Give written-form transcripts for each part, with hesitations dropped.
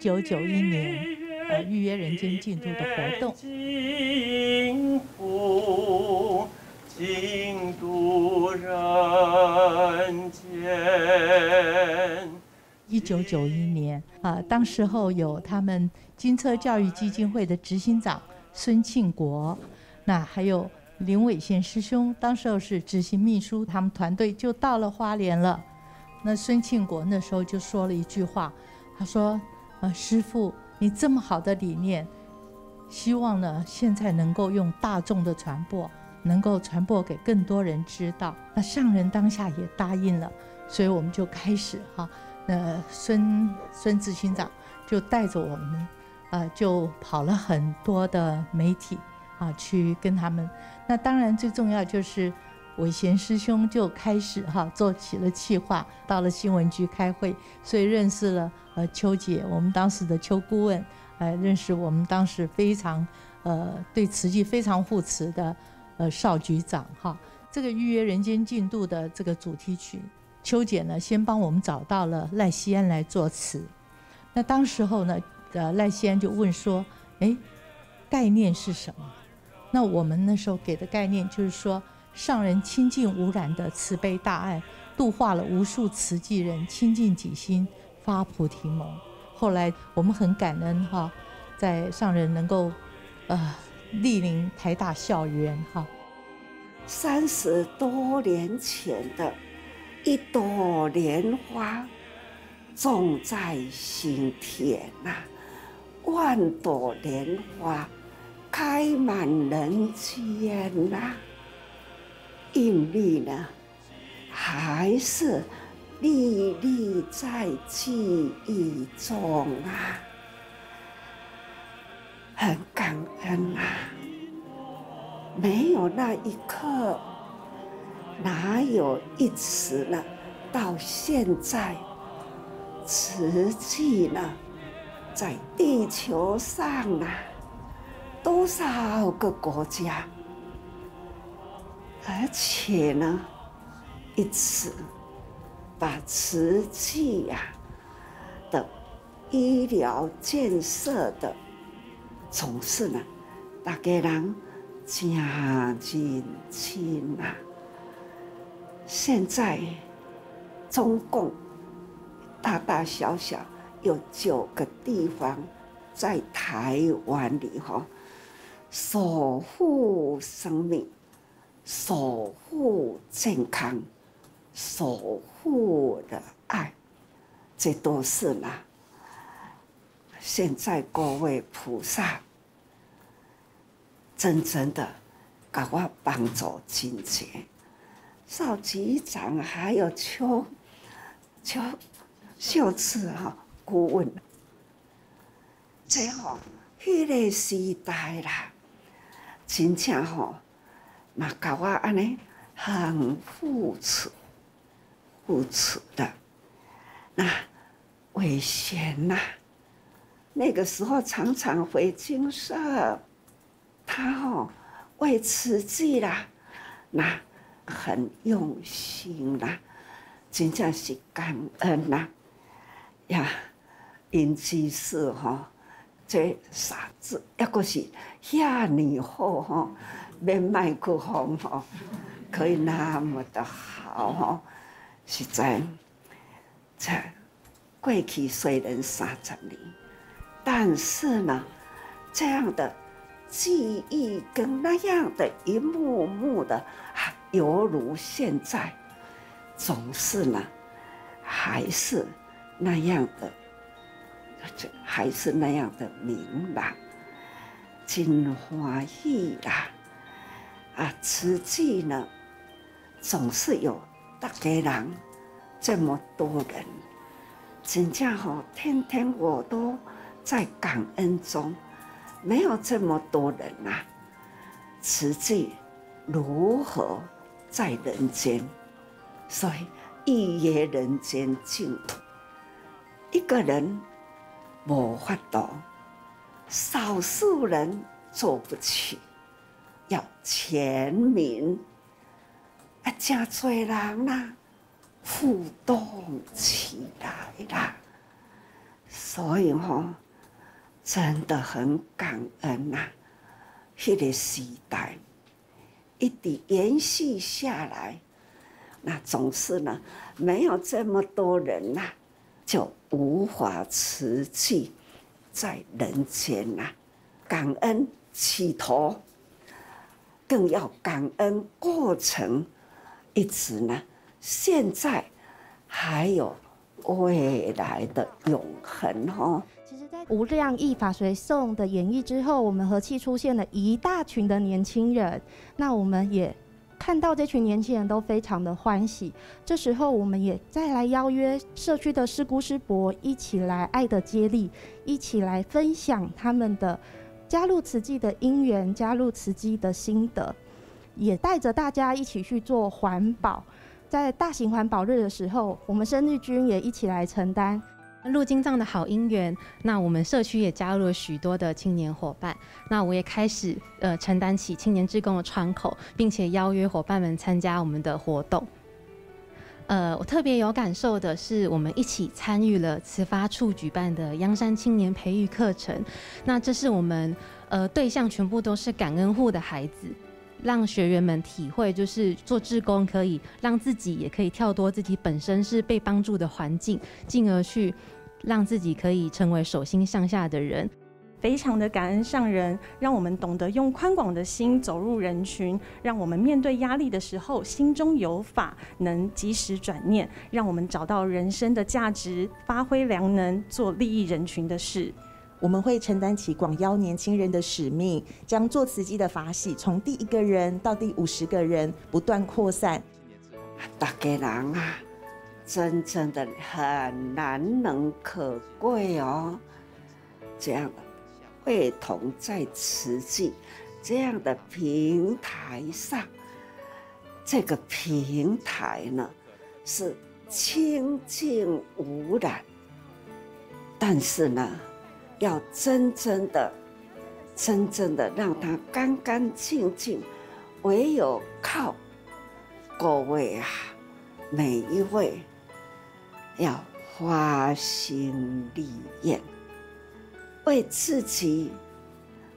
1991年预约人间净土的活动。净土人间。1991年当时候有他们金策教育基金会的执行长孙庆国，那还有林伟宪师兄，当时候是执行秘书，他们团队就到了花莲了。那孙庆国那时候就说了一句话，他说：师父，你这么好的理念，希望呢现在能够用大众的传播，能够传播给更多人知道。那上人当下也答应了，所以我们就开始孙执行长就带着我们就跑了很多的媒体去跟他们。那当然最重要就是伟贤师兄就开始做起了企划，到了新闻局开会，所以认识了邱姐，我们当时的邱顾问，认识我们当时非常对慈济非常护持的邵局长这个预约人间净土的这个主题曲，邱姐呢先帮我们找到了赖锡安来作词。那当时候呢赖锡安就问说，概念是什么？那我们那时候给的概念就是说，上人清净无染的慈悲大爱，度化了无数慈济人，清净己心，发菩提梦。后来我们很感恩在上人能够莅临台大校园30多年前的一朵莲花，种在心田万朵莲花开满人间印力呢，还是历历在记忆中很感恩没有那一刻，哪有一时呢？到现在，慈济呢，在地球上多少个国家，而且呢，一直把慈济的医疗建设的，总是呢，大家人真认真现在中共大大小小有9个地方在台湾里守护生命，守护健康，守护的爱，这都是现在各位菩萨真正的给我帮助真多。邵局长还有邱秀次顾问，这迄个时代真正嘛给我安尼很付出的。那伟贤那个时候常常回金舍，他为慈济那很用心真正是感恩呀！因其是这傻子，也个是遐尼好免麦克风可以那么的好实在这过去虽然30年，但是呢，这样的记忆跟那样的一幕幕的，犹如现在，总是呢，还是那样的，还是那样的明朗，真欢喜慈济呢，总是有大家人这么多人，真正天天我都在感恩中。没有这么多人慈济如何在人间？所以预约人间净土，一个人没法度，少数人做不起，要全民真多人互动起来所以真的很感恩呐，那个时代一直延续下来，那总是呢，没有这么多人呐，就无法持续在人间呐。感恩起头，更要感恩过程，一直呢，现在还有未来的永恒其实，在无量义法随颂的演绎之后，我们和气出现了一大群的年轻人。那我们也看到这群年轻人都非常的欢喜。这时候，我们也再来邀约社区的师姑师伯一起来爱的接力，一起来分享他们的加入慈济的因缘，加入慈济的心得，也带着大家一起去做环保。在大型环保日的时候，我们生日军也一起来承担。入经藏的好因缘，那我们社区也加入了许多的青年伙伴，那我也开始承担起青年志工的窗口，并且邀约伙伴们参加我们的活动。我特别有感受的是，我们一起参与了慈发处举办的央山青年培育课程。那这是我们对象全部都是感恩户的孩子，让学员们体会，就是做志工可以让自己也可以跳脱自己本身是被帮助的环境，进而去让自己可以成为手心向下的人。非常的感恩上人，让我们懂得用宽广的心走入人群，让我们面对压力的时候心中有法，能及时转念，让我们找到人生的价值，发挥良能，做利益人群的事。我们会承担起广邀年轻人的使命，将做慈济的法喜从第1个人到第50个人不断扩散。大家人啊，真正的很难能可贵哦，这样会同在慈济这样的平台上，这个平台呢是清净无染，但是呢，要真正的让它干干净净，唯有靠各位啊，每一位要发心立愿，为自己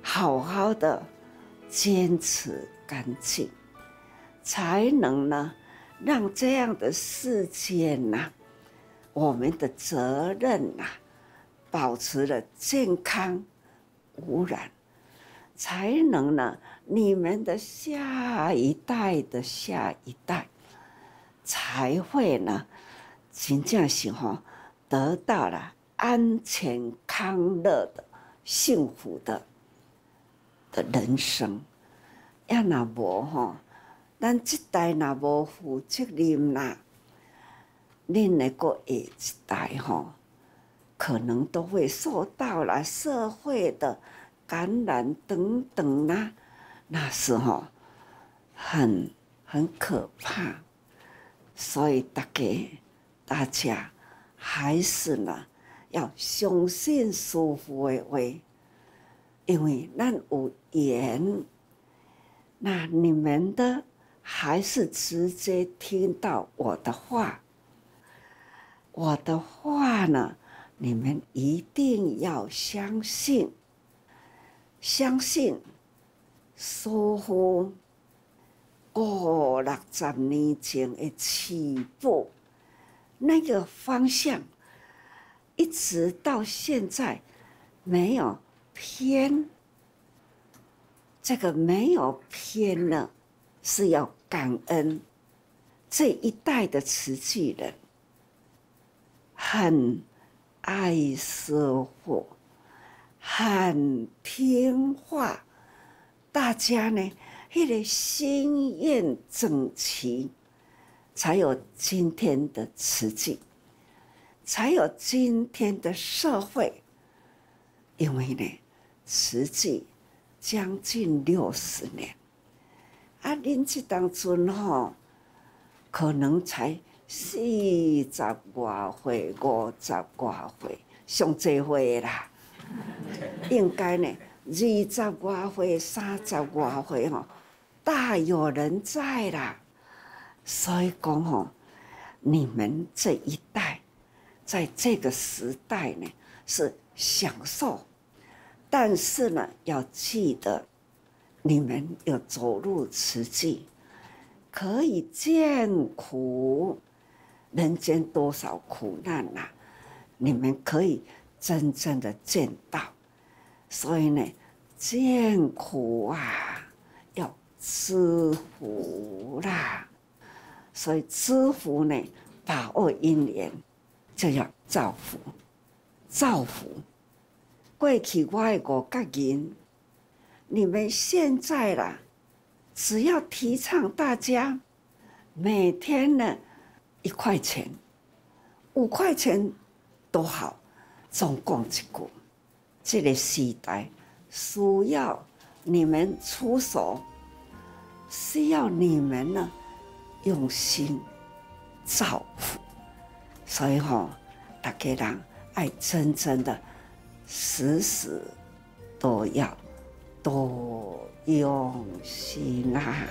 好好的坚持干净，才能呢让这样的世间呐，我们的责任呐，保持了健康无染，才能呢你们的下一代的下一代才会呢真正是得到了安全康乐的幸福的人生。要若无咱这代若无负责任啦，恁的个下一代可能都会受到了社会的感染等等啦，那是很可怕。所以大家还是呢要相信师父的话，因为咱有缘，那你们的还是直接听到我的话。我的话呢，你们一定要相信，相信师父50-60年前的起步那个方向，一直到现在没有偏。这个没有偏呢，是要感恩这一代的慈济人，很爱师父，很听话，大家呢那个心愿整齐，才有今天的慈济，才有今天的社会。因为呢，慈济将近60年，啊，恁这当阵可能才40外岁、50外岁，上济岁啦。应该呢，20外岁、30外岁大有人在啦。所以讲你们这一代，在这个时代呢，是享受，但是呢，要记得你们要走入慈济，可以见苦，人间多少苦难啊，你们可以真正的见到。所以呢，见苦啊，要知福啦。所以知福呢，把握因缘，就要造福。造福。过去我的5角银，你们现在啦，只要提倡大家每天呢1块钱、5块钱都好，总共1句。这个时代需要你们出手，需要你们呢用心造福。所以大家人爱真正的时都要多用心啊。